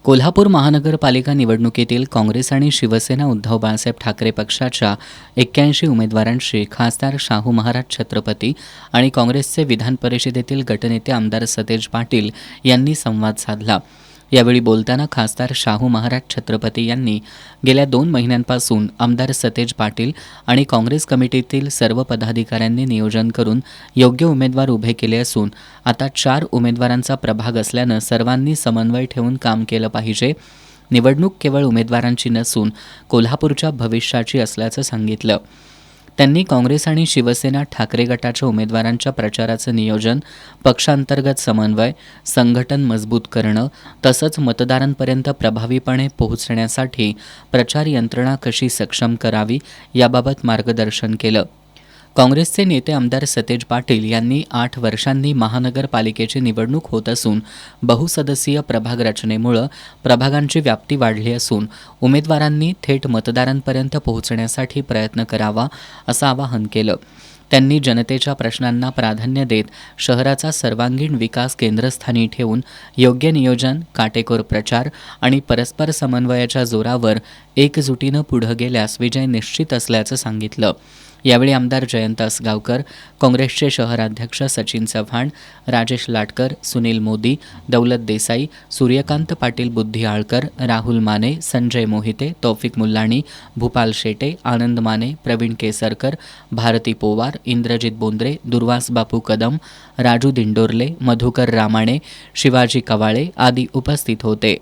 कोल्हापूर महानगरपालिका निवडणुकीतील काँग्रेस आणि शिवसेना उद्धव बाळासाहेब ठाकरे पक्षाच्या 81 उमेदवारांशी खासदार शाहू महाराज छत्रपती आणि काँग्रेसचे विधान परिषदेतील गटनेते आमदार सतेज पाटील यांनी संवाद साधला। यावेळी बोलताना खासदार शाहू महाराज छत्रपती यांनी गेल्या 2 महिन्यांपासून आमदार सतेज पाटील आणि काँग्रेस कमिटीतील सर्व पदाधिकाऱ्यांनी नियोजन करून योग्य उमेदवार उभे केले असून आता 4 उमेदवारांचा प्रभाग असल्यानं सर्वांनी समन्वय ठेवून काम केलं पाहिजे। निवडणूक केवळ उमेदवारांची नसून कोल्हापूरच्या भविष्याची असल्याचं सांगितलं। त्यांनी काँग्रेस आणि शिवसेना ठाकरे गटाच्या उमेदवारांच्या प्रचाराचं नियोजन, पक्षांतर्गत समन्वय, संघटन मजबूत करणं तसंच मतदारांपर्यंत प्रभावीपणे पोहोचण्यासाठी प्रचार यंत्रणा कशी सक्षम करावी याबाबत मार्गदर्शन केलं। काँग्रेसचे नेते आमदार सतेज पाटील यांनी 8 वर्षांनी महानगरपालिकेची निवडणूक होत असून बहुसदस्यीय प्रभाग रचनेमुळे प्रभागांची व्याप्ती वाढली असून उमेदवारांनी थेट मतदारांपर्यंत पोहोचण्यासाठी प्रयत्न करावा असं आवाहन केलं। त्यांनी जनतेच्या प्रश्नांना प्राधान्य देत शहराचा सर्वांगीण विकास केंद्रस्थानी ठेवून योग्य नियोजन, काटेकोर प्रचार आणि परस्पर समन्वयाच्या जोरावर एकजुटीनं पुढे गेल्यास विजय निश्चित असल्याचं सांगितलं। यावेळी आमदार जयंत असगावकर, काँग्रेसचे शहराध्यक्ष सचिन चव्हाण, राजेश लाटकर, सुनील मोदी, दौलत देसाई, सूर्यकांत पाटील बुद्धिआळकर, राहुल माने, संजय मोहिते, तौफिक मुल्लाणी, भूपाल शेटे, आनंद माने, प्रवीण केसरकर, भारती पोवार, इंद्रजित बोंद्रे, दुर्वास बापू कदम, राजू दिंडोरले, मधुकर रामाणे, शिवाजी कवाळे आदी उपस्थित होते।